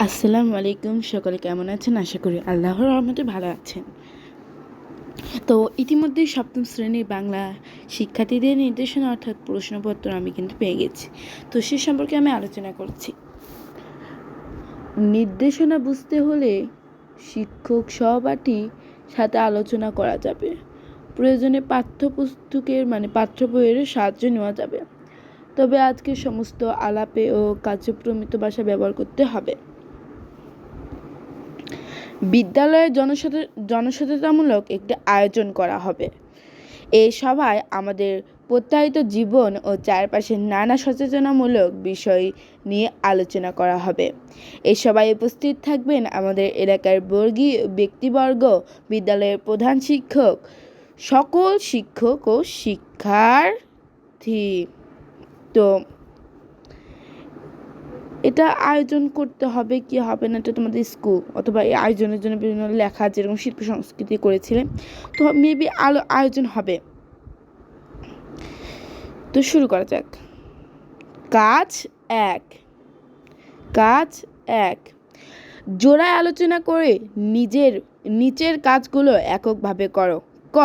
আসসালামু আলাইকুম। সকলে কেমন আছেন? আশা করি আল্লাহর রহমতে ভালো আছেন। তো ইতিমধ্যেই সপ্তম শ্রেণীর বাংলা শিক্ষার্থীদের নির্দেশনা অর্থাৎ প্রশ্নপত্র আমি কিন্তু পেয়ে গেছি। তো সে সম্পর্কে আমি আলোচনা করছি। নির্দেশনা বুঝতে হলে শিক্ষক সহপাঠী সাথে আলোচনা করা যাবে। প্রয়োজনে পাঠ্যপুস্তকের পাঠ্য বইয়ের সাহায্য নেওয়া যাবে। তবে আজকে সমস্ত আলাপে ও কাজে প্রমিত ভাষা ব্যবহার করতে হবে। বিদ্যালয়ে জনসচেতনতামূলক একটি আয়োজন করা হবে। এই সভায় আমাদের প্রত্যাহিত জীবন ও চারপাশের নানা সচেতনামূলক বিষয় নিয়ে আলোচনা করা হবে। এই সভায় উপস্থিত থাকবেন আমাদের এলাকার বর্গীয় ব্যক্তিবর্গ, বিদ্যালয়ের প্রধান শিক্ষক, সকল শিক্ষক ও শিক্ষার্থী। তো এটা আয়োজন করতে হবে কি হবে না, এটা তোমাদের স্কুল অথবা এই আয়োজনের জন্য বিভিন্ন লেখা যেরকম শিল্প সংস্কৃতি করেছিলেন, তো মেবি আয়োজন হবে। তো শুরু করা যাক। কাজ এক, জোড়ায় আলোচনা করে নিচের কাজগুলো এককভাবে করো। ক,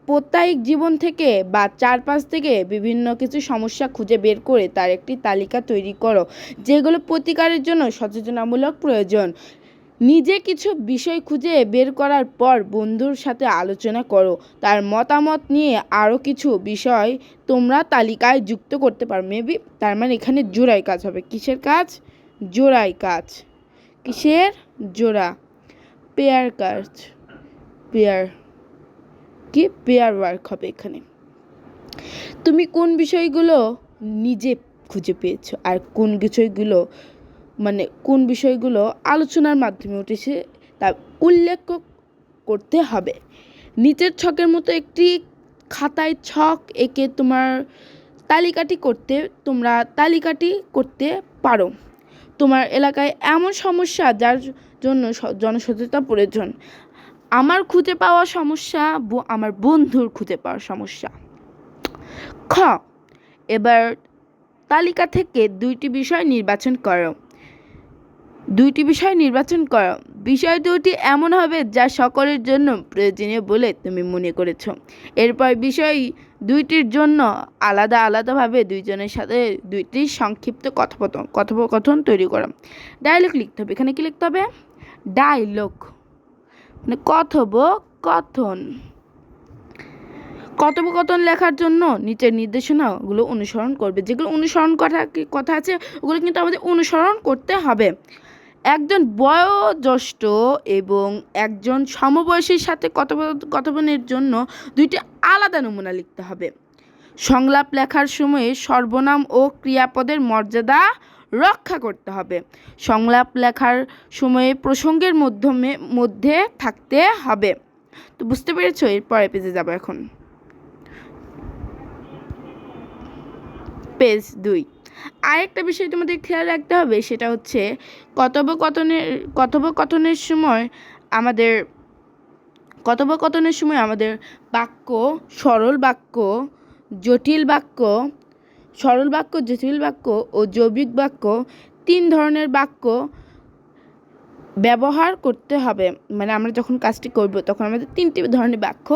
প্রত্যায়িক জীবন থেকে বা চারপাশ থেকে বিভিন্ন কিছু সমস্যা খুঁজে বের করে তার একটি তালিকা তৈরি করো, যেগুলো প্রতিকারের জন্য সচেতনামূলক প্রয়োজন। নিজে কিছু বিষয় খুঁজে বের করার পর বন্ধুর সাথে আলোচনা করো, তার মতামত নিয়ে আরও কিছু বিষয় তোমরা তালিকায় যুক্ত করতে পারো। মেবি তার এখানে জোড়াই কাজ হবে। কিসের কাজ? জোড়াই কাজ। কিসের? জোড়া। পেয়ার কাজ। পেয়ার ওয়ার্ক হবে এখানে। তুমি কোন বিষয়গুলো নিজে খুঁজে পেয়েছো আর কোন বিষয়গুলো আলোচনার মাধ্যমে উঠেছে তা উল্লেখ করতে হবে। নিচের ছকের মতো একটি খাতায় ছক এঁকে তোমরা তালিকাটি করতে পারো। তোমার এলাকায় এমন সমস্যা যার জন্য জনসচেতনতা প্রয়োজন। আমার খুঁজে পাওয়া সমস্যা, আমার বন্ধুর খুঁজে পাওয়ার সমস্যা। খ, এবার তালিকা থেকে দুইটি বিষয় নির্বাচন করো। বিষয় দুটি এমন হবে যা সকলের জন্য প্রয়োজনীয় বলে তুমি মনে করেছো। এরপর বিষয় দুইটির জন্য আলাদাভাবে দুইজনের সাথে দুইটি সংক্ষিপ্ত কথোপকথন তৈরি করো। ডায়লগ লিখতে হবে। এখানে কি লিখতে হবে? ডায়লগ, কথোপকথন লেখার জন্য নিচের নির্দেশনাগুলো অনুসরণ করবে। যেগুলো অনুসরণ কথা আছে ওগুলো কিন্তু আমাদের অনুসরণ করতে হবে। একজন বয়োজ্যেষ্ঠ এবং একজন সমবয়সীর সাথে কথোপকথনের জন্য দুইটি আলাদা নমুনা লিখতে হবে। সংলাপ লেখার সময়ে সর্বনাম ও ক্রিয়াপদের মর্যাদা রক্ষা করতে হবে। সংলাপ লেখার সময়ে প্রসঙ্গের মধ্যে থাকতে হবে। তো বুঝতে পেরেছো? এরপরে পেজে যাব। এখন পেজ 2। আরেকটা বিষয় তোমাদের খেয়াল রাখতে হবে, সেটা হচ্ছে কথোপকথনের সময় আমাদের বাক্য, সরল বাক্য, জটিল বাক্য ও যৌগিক বাক্য, 3 ধরনের বাক্য ব্যবহার করতে হবে। আমরা যখন কাজটি করব তখন আমাদের 3টি ধরনের বাক্য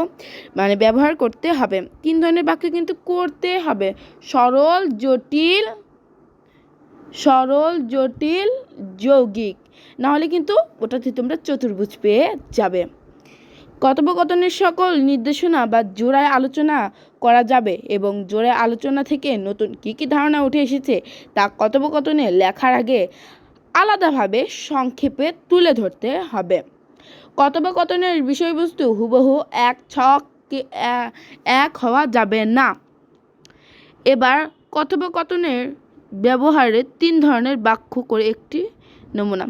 ব্যবহার করতে হবে। 3 ধরনের বাক্য কিন্তু করতে হবে: সরল, জটিল, যৌগিক। নাহলে কিন্তু ওটাতে তোমরা চতুর্ভুজ পেয়ে যাবে। কথোপকথনের সকল নির্দেশনা বা জোড়ায় আলোচনা করা যাবে এবং জোড়ায় আলোচনা থেকে নতুন কী ধারণা উঠে এসেছে তা কথোপকথনে লেখার আগে আলাদাভাবে সংক্ষেপে তুলে ধরতে হবে। কথোপকথনের বিষয়বস্তু হুবহু এক হওয়া যাবে না। এবার কথোপকথনের ব্যবহারে 3 ধরনের বাক্য করে একটি নমুনা।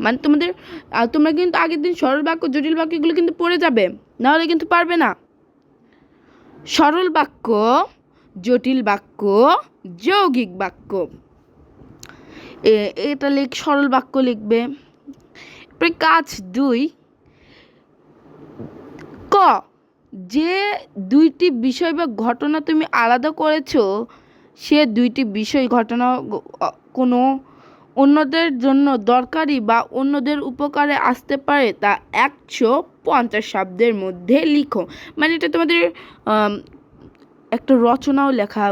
তোমরা কিন্তু আগের দিন সরল বাক্য, জটিল বাক্য এগুলো কিন্তু পড়ে যাবে, নাহলে কিন্তু পারবে না। সরল বাক্য, জটিল বাক্য, যৌগিক বাক্য। এটা সরল বাক্য লিখবে। কাজ 2। ক, যে 2টি বিষয় বা ঘটনা তুমি আলাদা করেছো সে 2টি বিষয় ঘটনা কোনো অন্যদের জন্য দরকারি বা অন্যদের উপকারে আসতে পারে তা 150 শব্দের মধ্যে লিখো। মানে এটা তোমাদের একটা রচনাও লেখা,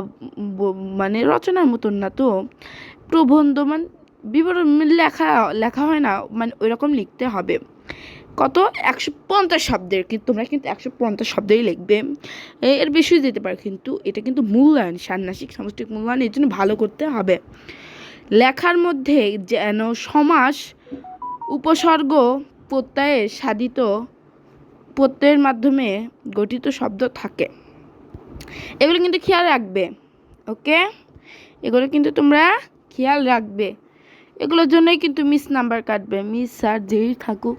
মানে রচনার মতন না তো, প্রবন্ধ মানে বিবরণ লেখা লেখা হয় না, মানে ওই রকম লিখতে হবে। কত? 150 শব্দের, কিন্তু তোমরা কিন্তু 150 শব্দই লিখবে, এর বেশি যেতে পারে, কিন্তু এটা কিন্তু মূল্যায়ন, ষান্মাসিক সামষ্টিক মূল্যায়ন, এর জন্য ভালো করতে হবে। লেখার মধ্যে যেন সমাস, উপসর্গ, প্রত্যয়ে সাধিত প্রত্যয়ের মাধ্যমে গঠিত শব্দ থাকে। এগুলো কিন্তু খেয়াল রাখবে, ওকে? এগুলো কিন্তু তোমরা খেয়াল রাখবে, এগুলোর জন্যই কিন্তু মিস নাম্বার কাটবে, মিস স্যার যেই থাকুক।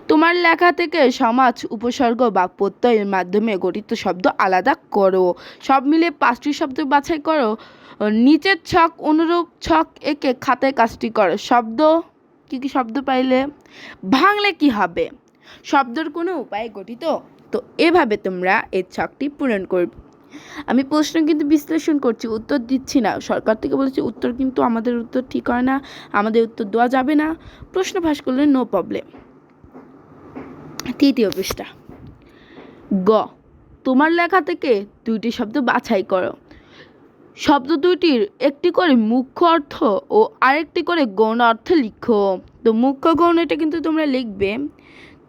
তোমার লেখা থেকে সমাজ, উপসর্গ বা প্রত্যয়ের মাধ্যমে গঠিত শব্দ আলাদা করো। সব মিলে 5টি শব্দ বাছাই করো। নিচের ছক অনুরূপ ছক এঁকে খাতায় কাজটি করো। শব্দ কী কী শব্দ পাইলে? ভাঙলে কি হবে? শব্দের কোনো উপায় গঠিত? তো এভাবে তোমরা এই ছকটি পূরণ করবে। আমি প্রশ্ন কিন্তু বিশ্লেষণ করছি, উত্তর দিচ্ছি না। সরকার থেকে বলেছে উত্তর, কিন্তু আমাদের উত্তর ঠিক হয় না, আমাদের উত্তর দেওয়া যাবে না। প্রশ্ন ফাঁস করলে নো প্রবলেম। 3য় পৃষ্ঠা। গ, তোমার লেখা থেকে 2টি শব্দ বাছাই করো। শব্দ 2টির একটি করে মুখ্য অর্থ ও আরেকটি করে গৌণ অর্থ লিখো। তো মুখ্য গৌণ এটা কিন্তু তোমরা লিখবে।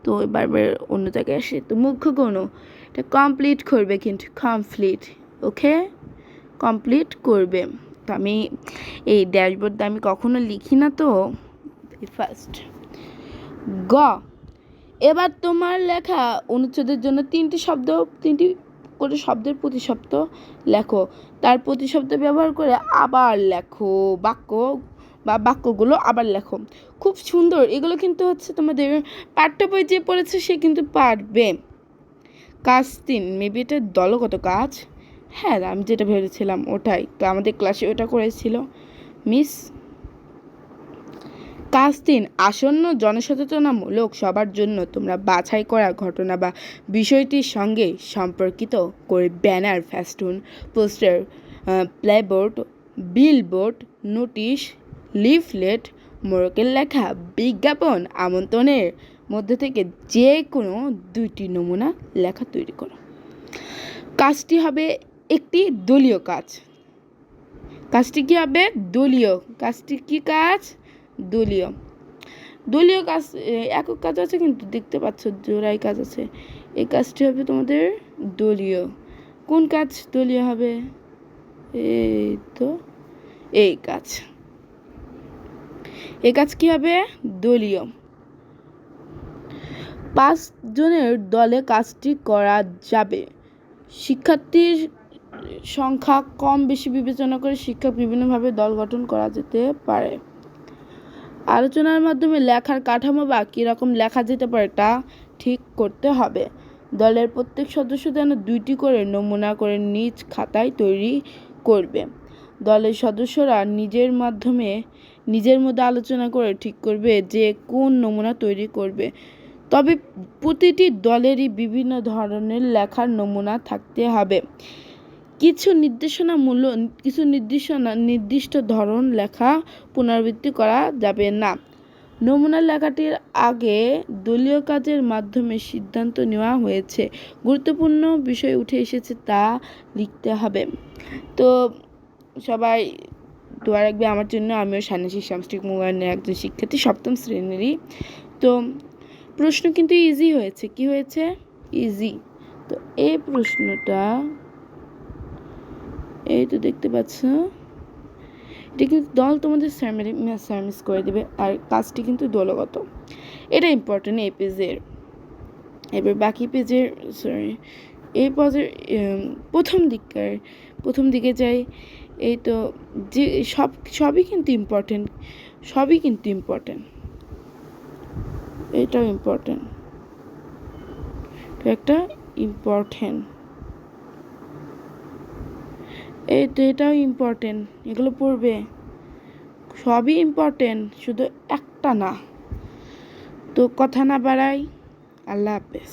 তো বারবার অন্য জায়গায় আসে, তো মুখ্য গৌণ এটা কমপ্লিট করবে, কিন্তু কমপ্লিট, ওকে, কমপ্লিট করবে। তো আমি এই ড্যাশবোর্ডে আমি কখনো লিখি না, তো ফার্স্ট। গ, এবার তোমার লেখা অনুচ্ছেদের জন্য 3টি করে শব্দের প্রতিশব্দ লেখো। তার প্রতিশব্দ ব্যবহার করে আবার লেখো বাক্যগুলো আবার লেখো। খুব সুন্দর, এগুলো কিন্তু হচ্ছে তোমাদের পাঠ্য বই যে পড়েছে সে কিন্তু পারবে। কাজ 3, মেবি এটা দলগত কাজ। হ্যাঁ, আমি যেটা ভেবেছিলাম ওটাই, তো আমাদের ক্লাসে ওটা করেছিল মিস। কাজ 3, আসন্ন জনসচেতনামূলক সবার জন্য তোমরা বাছাই করা ঘটনা বা বিষয়টির সঙ্গে সম্পর্কিত করে ব্যানার, ফেস্টুন, পোস্টার, প্লেবোর্ড, বিলবোর্ড, নোটিশ, লিফলেট, মোড়কের লেখা, বিজ্ঞাপন, আমন্ত্রণের মধ্যে থেকে যে কোনো 2টি নমুনা লেখা তৈরি করো। কাজটি হবে একটি দলীয় কাজ। কাজটি কী হবে? দলীয়। কাজটি কী কাজ? দলীয় কাজ। একক কাজ আছে, কিন্তু দেখতে পাচ্ছ জোড়াই কাজ আছে। এই কাজটি হবে তোমাদের দলীয়। কোন কাজ দলীয় হবে? এই তো এই কাজ। এই কাজ কি হবে? দলীয়। 5 জনের দলে কাজটি করা যাবে। শিক্ষার্থীর সংখ্যা কম বেশি বিবেচনা করে শিক্ষক বিভিন্নভাবে দল গঠন করা যেতে পারে। আলোচনার মাধ্যমে লেখার কাঠামো বা কীরকম লেখা যেতে পারে তা ঠিক করতে হবে। দলের প্রত্যেক সদস্য যেন 2টি করে নমুনা করে নিজ খাতায় তৈরি করবে। দলের সদস্যরা নিজের মধ্যে আলোচনা করে ঠিক করবে যে কোন নমুনা তৈরি করবে। তবে প্রতিটি দলেরই বিভিন্ন ধরনের লেখার নমুনা থাকতে হবে। কিছু নির্দিষ্ট ধরন লেখা পুনরাবৃত্তি করা যাবে না। নমুনা লেখাটির আগে দলীয় কাজের মাধ্যমে সিদ্ধান্ত নেওয়া হয়েছে, গুরুত্বপূর্ণ বিষয় উঠে এসেছে তা লিখতে হবে। তো সবাই দোয়া রাখবে আমার জন্য। আমিও ষান্মাসিক সামষ্টিক মূল্যায়নের একজন শিক্ষার্থী, 7ম শ্রেণীরই। তো প্রশ্ন কিন্তু ইজি হয়েছে। কি হয়েছে? ইজি। তো এই প্রশ্নটা এই তো দেখতে পাচ্ছ, এটা কিন্তু দল তোমাদের সাবমিট করে দেবে, আর কাজটি কিন্তু দলগত। এটা ইম্পর্টেন্ট এই পেজের। এবার বাকি পেজের এই পেজের প্রথম দিকে যাই। এই তো যে সবই কিন্তু ইম্পর্টেন্ট, এটাও ইম্পর্টেন্ট, একটা ইম্পর্টেন্ট। এই তো এটাও ইম্পর্টেন্ট, এগুলো পড়বে, সবই ইম্পর্টেন্ট, শুধু একটা না। তো কথা না বাড়াই, আল্লাহ হাফেজ।